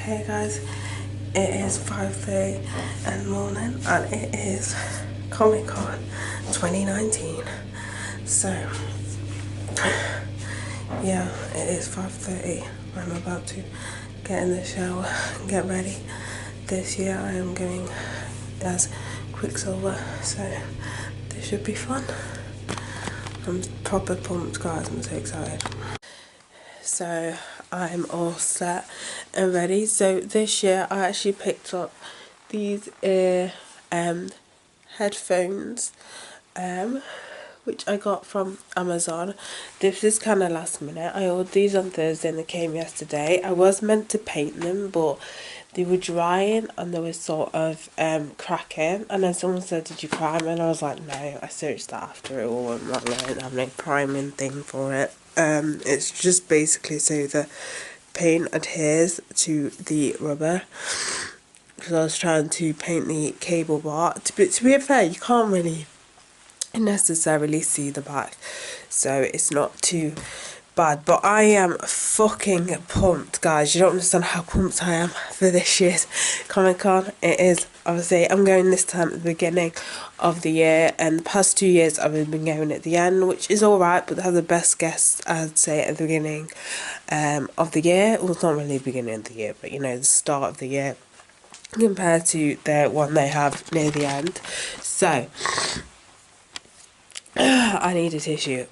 Hey guys, it is 5:30 in the morning and it is Comic Con 2019. So, yeah, it is 5:30. I'm about to get in the shower and get ready. This year I am going as Quicksilver, so this should be fun. I'm proper pumped, guys. I'm so excited. So I'm all set and ready. So this year I actually picked up these ear headphones which I got from Amazon. This is kind of last minute. I ordered these on Thursday and they came yesterday. I was meant to paint them, but they were drying and they were sort of cracking, and then someone said, did you prime? And I was like, no. I searched that after it all and I don't have no priming thing for it. It's just basically so the paint adheres to the rubber, because I was trying to paint the cable bar. To be fair, you can't really necessarily see the back, so it's not too bad, but I am fucking pumped, guys. You don't understand how pumped I am for this year's Comic Con. It is, obviously, I'm going this time at the beginning of the year, and the past 2 years I've been going at the end, which is alright, but they have the best guests, I'd say, at the beginning of the year. Well, it's not really the beginning of the year, but you know, the start of the year compared to the one they have near the end. So I need a tissue.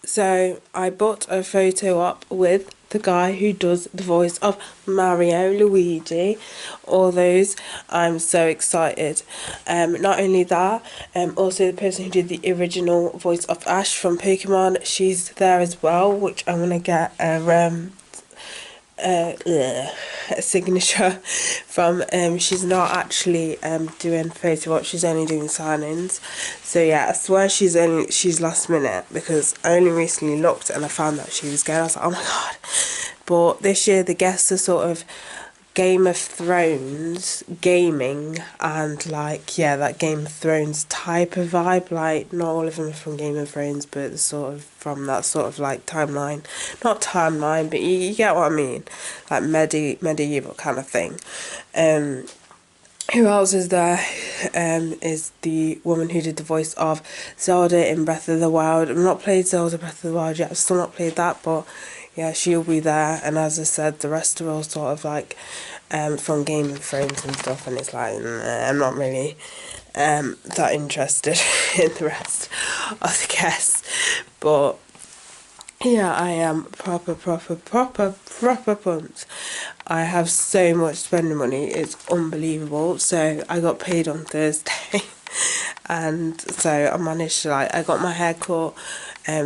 So I bought a photo up with the guy who does the voice of Mario, Luigi, all those. I'm so excited. Not only that, also the person who did the original voice of Ash from Pokemon, she's there as well, which I'm gonna get a signature from. She's not actually doing photo op, she's only doing signings. So yeah, I swear she's last minute, because I only recently looked and I found that she was going. I was like, oh my god. But this year the guests are sort of Game of Thrones gaming, and like, yeah, that Game of Thrones type of vibe. Like, not all of them are from Game of Thrones, but they're sort of from that sort of like timeline, not timeline, but you get what I mean, like medieval kind of thing. Who else is there? Is the woman who did the voice of Zelda in Breath of the Wild. I've not played Zelda Breath of the Wild yet, I've still not played that, but yeah, she'll be there. And as I said, the rest are all sort of like from Game of Thrones and stuff, and it's like, nah, I'm not really that interested in the rest of the guests. But yeah, I am proper pumped. I have so much spending money, it's unbelievable. So I got paid on Thursday and so I managed to, like, I got my hair cut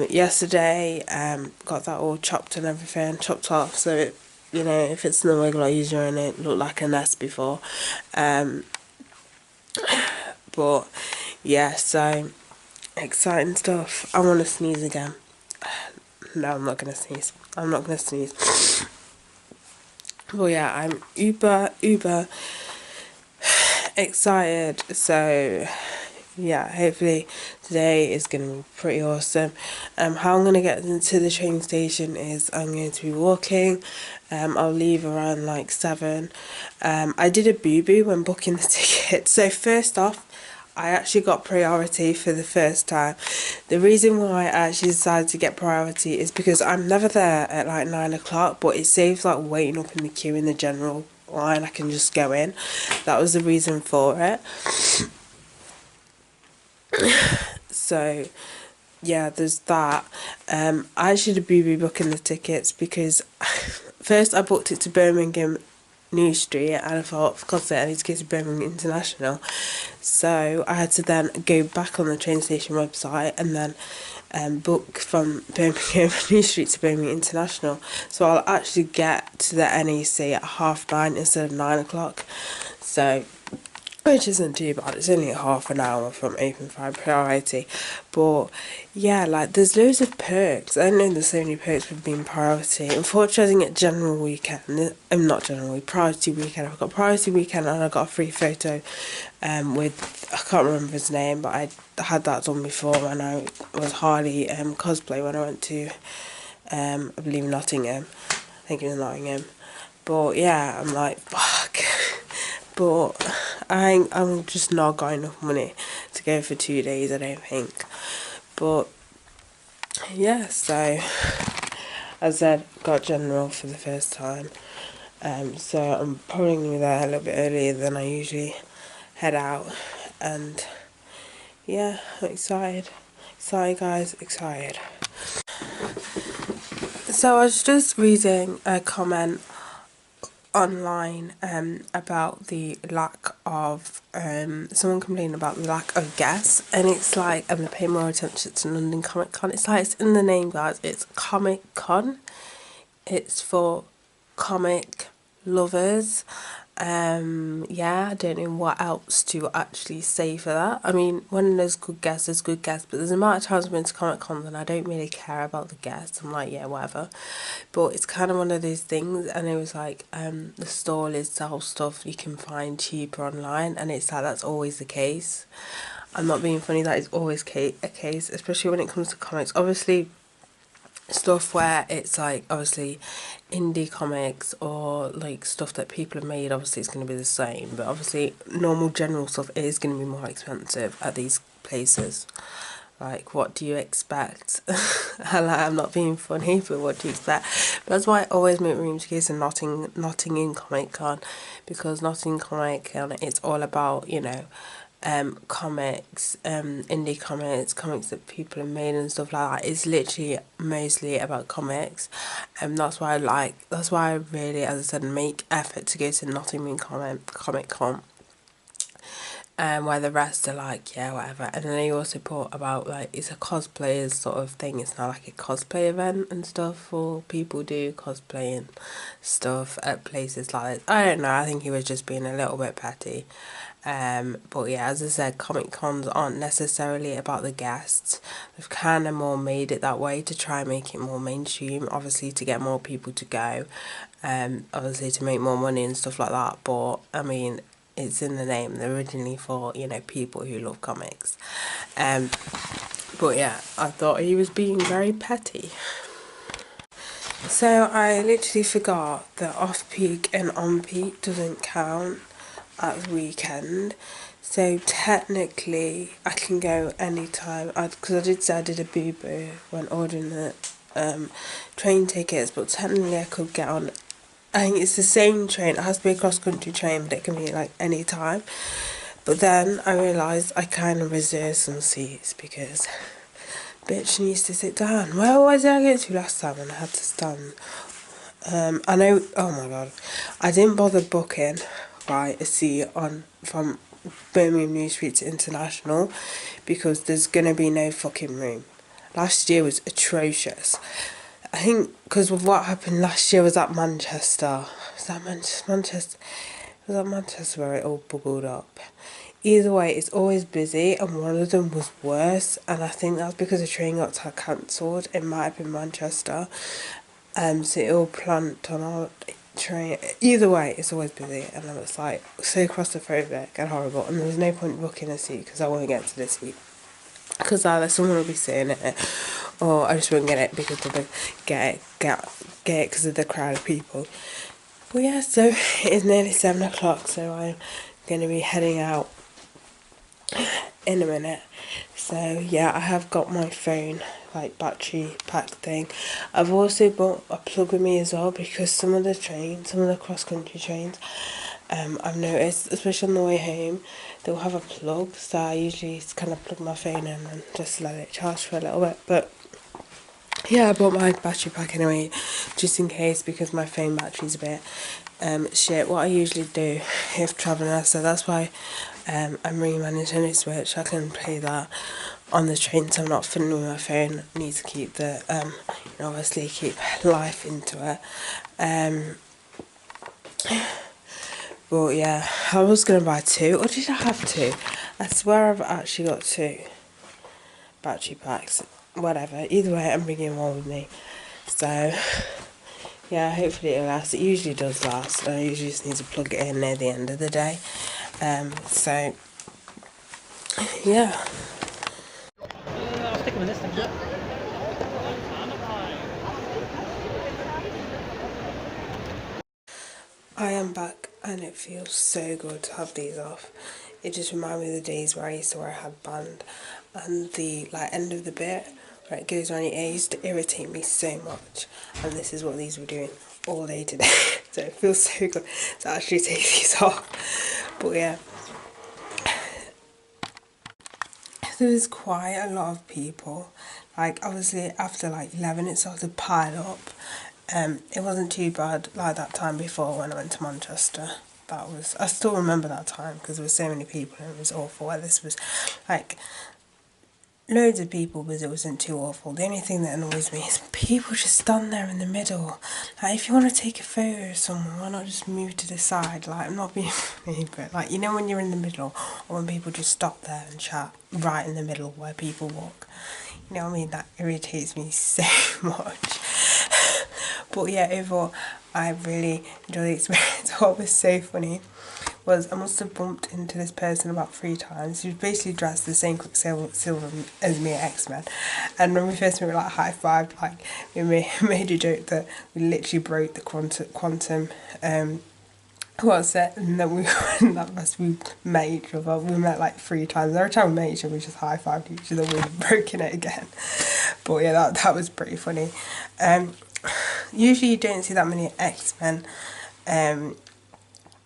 yesterday, got that all chopped and everything, chopped off, so it, you know, if it's no regular user in it, looked like a nest before. But yeah, so exciting stuff. I want to sneeze again. No, I'm not going to sneeze. I'm not going to sneeze. Well, yeah, I'm uber excited. So yeah, hopefully today is going to be pretty awesome. How I'm going to get into the train station is I'm going to be walking. I'll leave around like 7. I did a boo-boo when booking the ticket. So first off, I actually got priority for the first time. The reason why I actually decided to get priority is because I'm never there at like 9 o'clock, but it saves like waiting up in the queue in the general line. I can just go in. That was the reason for it. So yeah, there's that. I actually did be rebooking the tickets because first I booked it to Birmingham New Street, and I thought, for God's sake, I need to go to Birmingham International. So I had to then go back on the train station website and then book from Birmingham New Street to Birmingham International. So I'll actually get to the NEC at 9:30 instead of 9 o'clock. So, which isn't too bad. It's only half an hour from open for priority. But yeah, like, there's loads of perks. I know there's so many perks with being priority. Unfortunately, I didn't get general weekend. Not general week, priority weekend. I've got priority weekend and I got a free photo with, I can't remember his name, but I had that done before when I was Harley cosplay when I went to I believe Nottingham. I think it was Nottingham. But yeah, I'm like, fuck. But I'm just not got enough money to go for 2 days, I don't think. But yeah, so as I said, got general for the first time. So I'm probably going to be there a little bit earlier than I usually head out. And yeah, I'm excited. Excited, guys, excited. So I was just reading a comment online about the lack of someone complaining about the lack of guests, and it's like, and they pay more attention to London Comic Con. It's like, it's in the name, guys. It's Comic Con. It's for comic lovers. Yeah, I don't know what else to actually say for that. I mean, when there's good guests, but there's a amount of times I've been to Comic Con and I don't really care about the guests. I'm like, yeah, whatever. But it's kind of one of those things, and it was like, the stall is sell stuff you can find cheaper online, and it's like, that's always the case. I'm not being funny, that is always a case, especially when it comes to comics. Obviously, stuff where it's like, obviously indie comics or like stuff that people have made, obviously it's going to be the same, but obviously normal general stuff is going to be more expensive at these places. Like, what do you expect? I'm not being funny, but what do you expect? But that's why I always make rooms case and Nottingham Comic Con, because Nottingham Comic Con, it's all about, you know, comics, indie comics that people have made and stuff like that. It's literally mostly about comics, and that's why I really, as I said, make effort to go to Nottingham Comic Con. Where the rest are like, yeah, whatever. And then they also put about, like, it's a cosplayers sort of thing. It's not like a cosplay event and stuff for people do cosplaying stuff at places like this. I don't know, I think he was just being a little bit petty. But yeah, as I said, Comic Cons aren't necessarily about the guests. They've kind of more made it that way to try and make it more mainstream, obviously to get more people to go, obviously to make more money and stuff like that. But I mean, it's in the name. They're originally for, you know, people who love comics. But yeah, I thought he was being very petty. So I literally forgot that off-peak and on-peak doesn't count as weekend. So technically I can go anytime, because I did say I did a boo-boo when ordering the train tickets, but technically I could get on, I think it's the same train, it has to be a cross-country train, but it can be like any time. But then I realised I kind of reserved some seats because bitch needs to sit down. Where did I go to last time when I had to stand? I know, oh my god, I didn't bother booking, right, a seat on from Birmingham New Street to International because there's gonna be no fucking room. Last year was atrocious. I think because of what happened last year was at Manchester. Was that Manchester? Was that Manchester where it all bubbled up? Either way, it's always busy, and one of them was worse, and I think that's because the train got cancelled. It might have been Manchester. So it all planked on our train. Either way, it's always busy, and I was like so claustrophobic and horrible, and there was no point booking a seat because I won't get to the seat. Because either someone will be sitting in it, or I just won't get it because of the get it because of the crowd of people. Well, yeah, so it's nearly 7 o'clock, so I'm going to be heading out in a minute. So yeah, I have got my phone, like battery pack thing. I've also brought a plug with me as well because some of the cross-country trains, I've noticed, especially on the way home, they'll have a plug, so I usually kind of plug my phone in and just let it charge for a little bit. But yeah, I bought my battery pack anyway, just in case, because my phone battery's a bit shit. What I usually do if travelling, so that's why I'm ringing my Nintendo Switch. I can play that on the train, so I'm not fiddling with my phone. I need to keep the obviously keep life into it. But yeah, I was gonna buy two, or did I have two? I swear I've actually got two battery packs. Whatever, either way, I'm bringing one with me. So yeah, hopefully it'll last. It usually does last. I usually just need to plug it in near the end of the day. So yeah. I'll stick with this thing. I am back and it feels so good to have these off. It just reminds me of the days where I used to wear a headband and the end of the bit where it goes around your ear used to irritate me so much, and this is what these were doing all day today. So it feels so good to actually take these off. But yeah, there's quite a lot of people. Like obviously after 11 it started to pile up. It wasn't too bad like that time before when I went to Manchester. I still remember that time because there were so many people and it was awful. Where this was loads of people, but it wasn't too awful. The only thing that annoys me is people just stand there in the middle. Like if you want to take a photo of someone, why not just move to the side? I'm not being funny, but when you're in the middle, or when people just stop there and chat right in the middle where people walk. You know what I mean? That irritates me so much. But yeah, overall, I really enjoyed the experience. What was so funny was I must have bumped into this person about 3 times. She was basically dressed the same Quicksilver as me at X-Men. And when we first met, we high-fived, we made a joke that we literally broke the quantum what's it? And then we met each other. We met 3 times. Every time we met each other, we just high-fived each other. We've broken it again. But yeah, that was pretty funny. Usually you don't see that many X-Men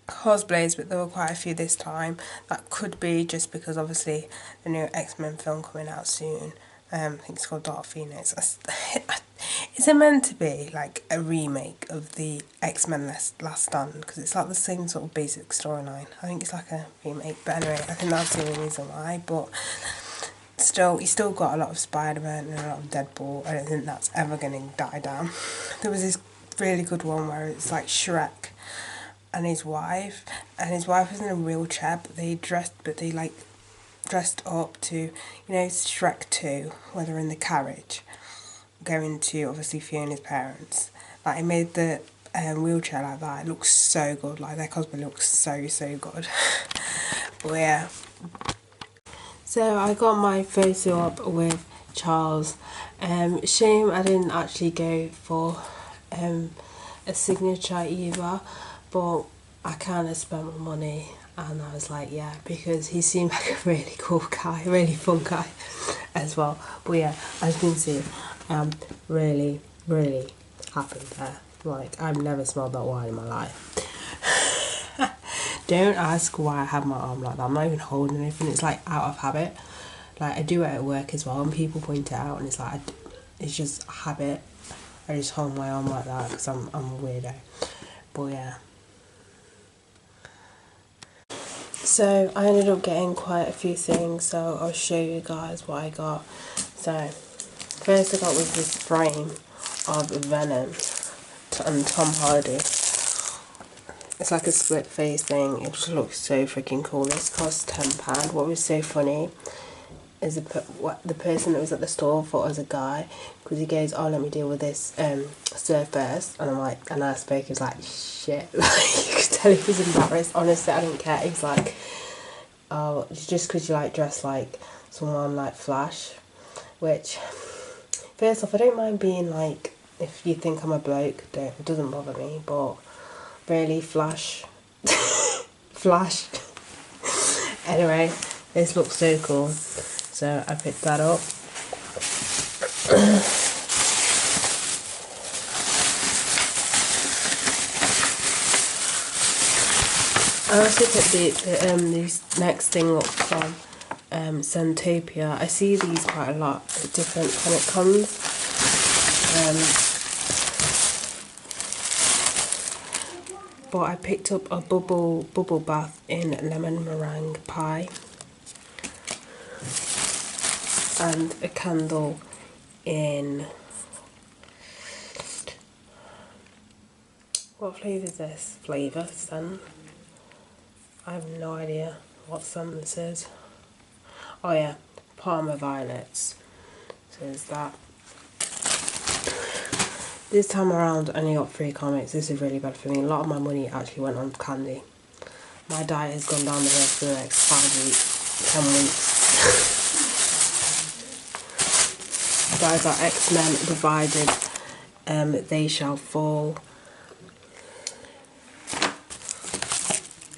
cosplays, but there were quite a few this time. That could be just because obviously the new X-Men film coming out soon. I think it's called Dark Phoenix. Is it meant to be a remake of the X-Men Last Stand? Because it's the same sort of basic storyline. I think it's a remake, but anyway, I think that's the only reason why. But still, you still got a lot of Spider-Man and a lot of Deadpool. I don't think that's ever going to die down. There was this really good one where it's Shrek and his wife was in a wheelchair, but they dressed up to, Shrek 2, where they're in the carriage, going to, obviously, Fiona's parents. It made the wheelchair like that. It looks so good. Their cosplay looks so, so good. But yeah. So I got my photo up with Charles. Shame I didn't actually go for a signature either, but I kind of spent my money and I was yeah, because he seemed like a really cool guy, really fun guy as well. But yeah, as you can see, I'm really, really happy there. I've never smelled that wine in my life. Don't ask why I have my arm like that. I'm not even holding anything. It's out of habit. I do it at work as well, and people point it out, and it's it's just habit. I just hold my arm like that because I'm a weirdo. But yeah. So I ended up getting quite a few things, so I'll show you guys what I got. So first I got was this frame of Venom and Tom Hardy. It's a split face thing. It just looks so freaking cool. This cost £10. What was so funny is the person that was at the store thought I was a guy, because he goes, "Oh, let me deal with this surf first," and I'm and I spoke. He was shit. You could tell he was embarrassed. Honestly, I didn't care. He's "Oh, just because you dress like someone Flash," which, first off, I don't mind being if you think I'm a bloke, it doesn't bother me, but really, Flash. Flash. Anyway, this looks so cool, so I picked that up. I also picked this next thing up from Centopia. I see these quite a lot at different Comic Cons. But I picked up a bubble bath in lemon meringue pie and a candle in, what flavour is this? Flavour scent? I have no idea what scent this is. Oh yeah, Parma Violets. So there's that. This time around I only got 3 comics. This is really bad for me. A lot of my money actually went on candy. My diet has gone down the hill for the next 5 weeks, 10 weeks. But I got X-Men Divided, They Shall Fall.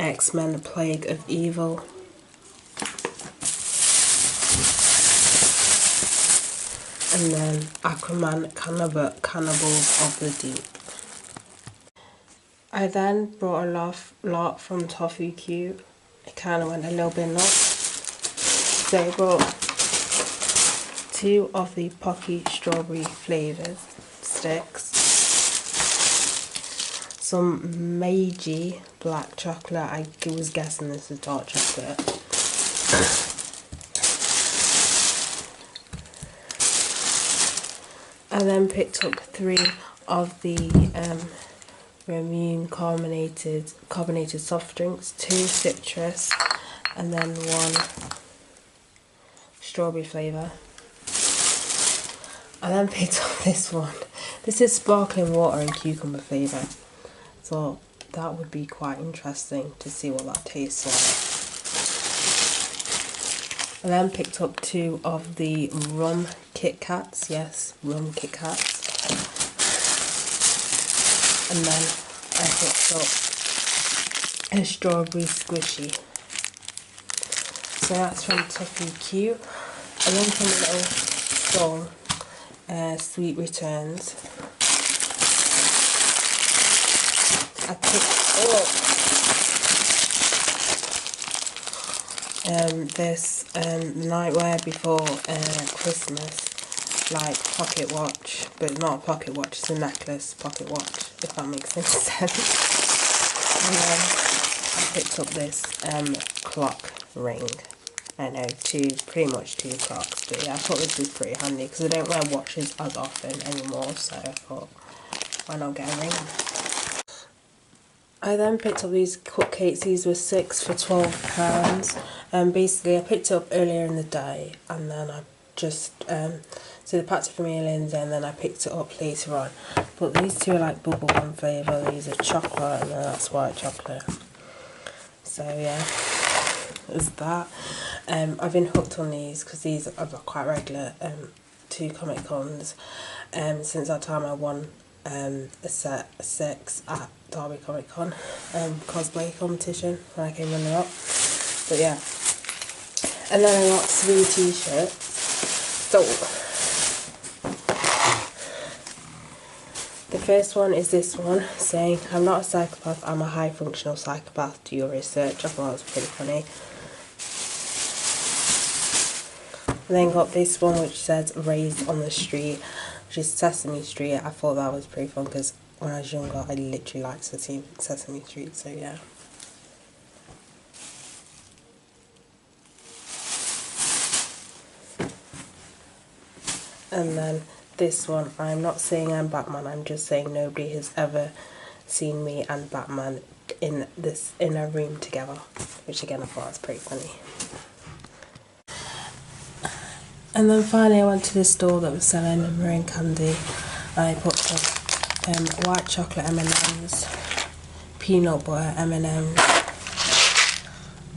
X-Men Plague of Evil. And then Aquaman Cannibals of the Deep. I then brought a lot from Toffee Cube. It kind of went a little bit nuts. So I brought 2 of the Pocky Strawberry flavors sticks. Some Meiji black chocolate. I was guessing this is dark chocolate. I then picked up 3 of the Ramune carbonated soft drinks, 2 citrus, and then 1 strawberry flavour. I then picked up this one. This is sparkling water and cucumber flavour. So that would be quite interesting to see what that tastes like. I then picked up 2 of the rum Kit Kats. Yes, rum Kit Kats. And then I picked up a strawberry squishy. So that's from Toffee Cute. And then from a little stall, Sweet Returns. I picked up this nightwear before Christmas, like pocket watch, but not a pocket watch, it's a necklace pocket watch, if that makes any sense. And then I picked up this clock ring. I know, pretty much 2 clocks, but yeah, I thought this was pretty handy because I don't wear watches as often anymore, so I thought, why not get a ring? I then picked up these cupcakes. These were 6 for £12. Basically I picked it up earlier in the day, and then I just so they packed it for me and Lindsay, and then I picked it up later on. But these 2 are like bubblegum flavour. These are chocolate, and then that's white chocolate. So yeah, is that. I've been hooked on these because these are quite regular to Comic Cons. Since that time I won a set 6 at Derby Comic Con cosplay competition when I came runner up. But yeah, and then I got 3 t-shirts. So the first one is this one saying, "I'm not a psychopath, I'm a high functional psychopath, do your research." I thought it was pretty funny. And then got this one which says "Raised on the Street," which is Sesame Street. I thought that was pretty fun because when I was younger I literally liked Sesame Street, so yeah. And then this one, "I'm not saying I'm Batman, I'm just saying nobody has ever seen me and Batman in a room together," which again I thought was pretty funny. And then finally I went to this store that was selling meringue candy, and I put some white chocolate M&Ms, peanut butter M&Ms,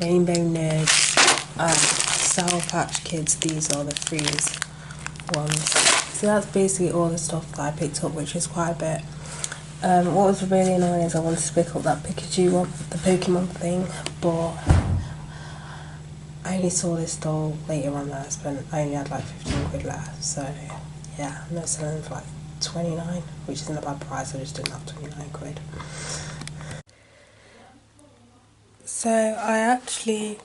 Rainbow Nerds, Sour Patch Kids. These are the freeze ones. So that's basically all the stuff that I picked up, which is quite a bit. What was really annoying is I wanted to pick up that Pikachu one, the Pokemon thing, but I only saw this doll later on that I only had like 15 quid left, so yeah, I'm not selling them for like 29, which isn't a bad price. I just didn't have 29 quid. So I actually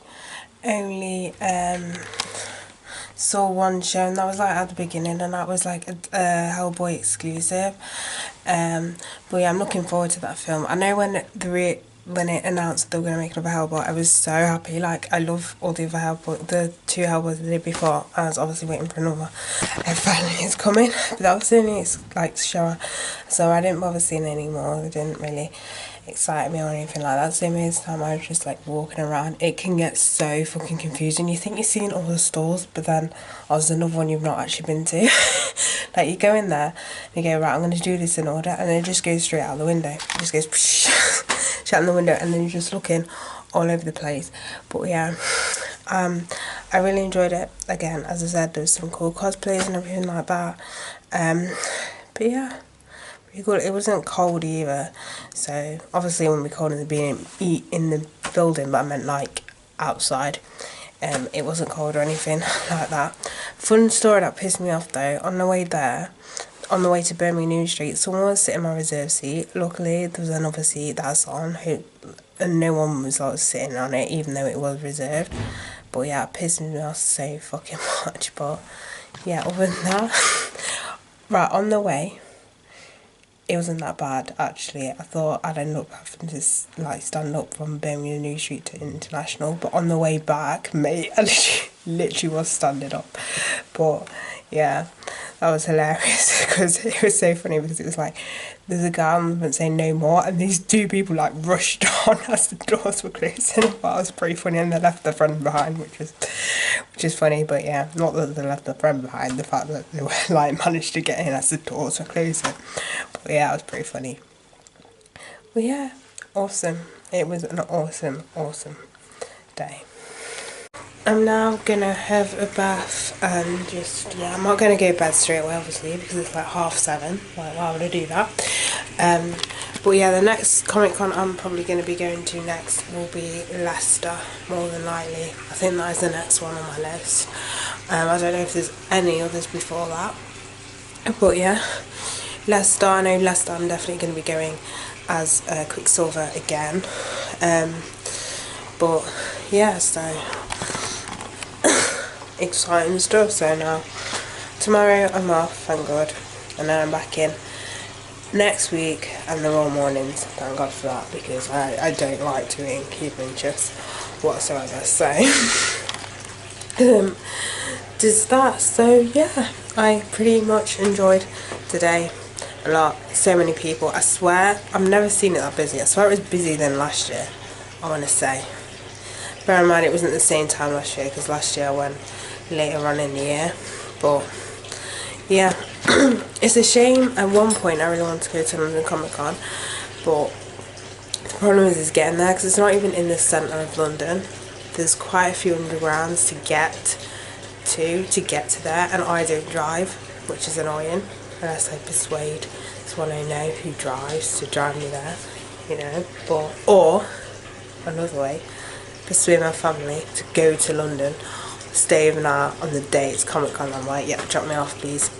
only saw one show, and that was like at the beginning, and that was like a Hellboy exclusive. But yeah, I'm looking forward to that film. I know when it announced they were going to make another Hellboy, I was so happy. Like, I love all the other Hellboy, the 2 Hellboys they did before. I was obviously waiting for another, and finally it's coming. But that was the only like show, so I didn't bother seeing it anymore. It didn't really excite me or anything like that. So most of the time I was just like walking around. It can get so fucking confusing. You think you're seeing all the stores, but then there's another one you've not actually been to. Like, you go in there and you go, right, I'm going to do this in order, and then it just goes straight out the window. It just goes shut in the window, and then you're just looking all over the place. But yeah, I really enjoyed it. Again, as I said, there was some cool cosplays and everything like that. But yeah, pretty good. It wasn't cold either, so obviously when we're cold in the building, but I meant like outside. It wasn't cold or anything like that. Fun story that pissed me off though, on the way there, on the way to Birmingham New Street, someone was sitting in my reserve seat. Luckily there was another seat that's on, and no one was like sitting on it, even though it was reserved. But yeah, it pissed me off so fucking much. But yeah, other than that, right, on the way, it wasn't that bad actually. I thought I'd end up having to like stand up from Birmingham New Street to International, but on the way back, mate, I literally was standing up. But yeah, that was hilarious because it was so funny because it was like there's a guy on the saying no more, and these two people like rushed on as the doors were closing. But that was pretty funny, and they left their friend behind, which is funny. But yeah, not that they left their friend behind, the fact that they were like managed to get in as the doors were closing. But yeah, it was pretty funny. But yeah, awesome. It was an awesome day. I'm now gonna have a bath and just, yeah, I'm not gonna go to bed straight away obviously because it's like 7:30, like why would I do that? But yeah, the next Comic Con I'm probably gonna be going to next will be Leicester, more than likely. I think that is the next one on my list. I don't know if there's any others before that, but yeah, Leicester, I know Leicester I'm definitely gonna be going as Quicksilver again. But yeah, so exciting stuff. So now tomorrow I'm off, thank God, and then I'm back in next week and they're all mornings, thank God for that, because I don't like doing keeping shifts whatsoever. So does that. So yeah, I pretty much enjoyed today a lot. So many people, I swear I've never seen it that busy. I swear it was busier than last year, I want to say. Bear in mind it wasn't the same time last year because last year I went later on in the year. But yeah, it's a shame. At one point I really wanted to go to London Comic Con, but the problem is getting there because it's not even in the centre of London. There's quite a few undergrounds to get to there, and I don't drive, which is annoying unless I persuade someone I know who drives to drive me there, you know. But or another way, persuade my family to go to London, stay overnight on the day it's Comic Con. I'm like, yeah, drop me off please.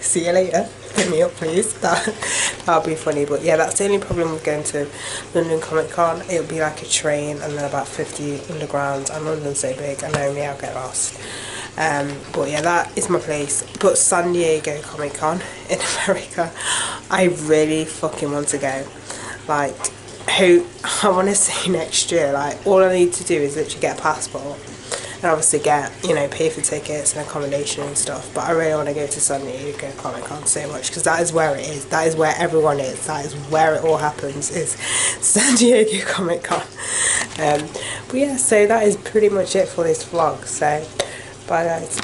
See you later, pick me up please. That'll be funny. But yeah, that's the only problem with going to London Comic Con. It'll be like a train and then about 50 undergrounds, and London's so big and only I'll get lost. But yeah, that is my place. But San Diego Comic Con in America, I really fucking want to go. Like, who I want to see next year. Like, all I need to do is literally get a passport and obviously get, you know, pay for tickets and accommodation and stuff. But I really want to go to San Diego Comic Con so much because that is where it is. That is where everyone is. That is where it all happens, is San Diego Comic Con. But yeah, so that is pretty much it for this vlog. So bye guys.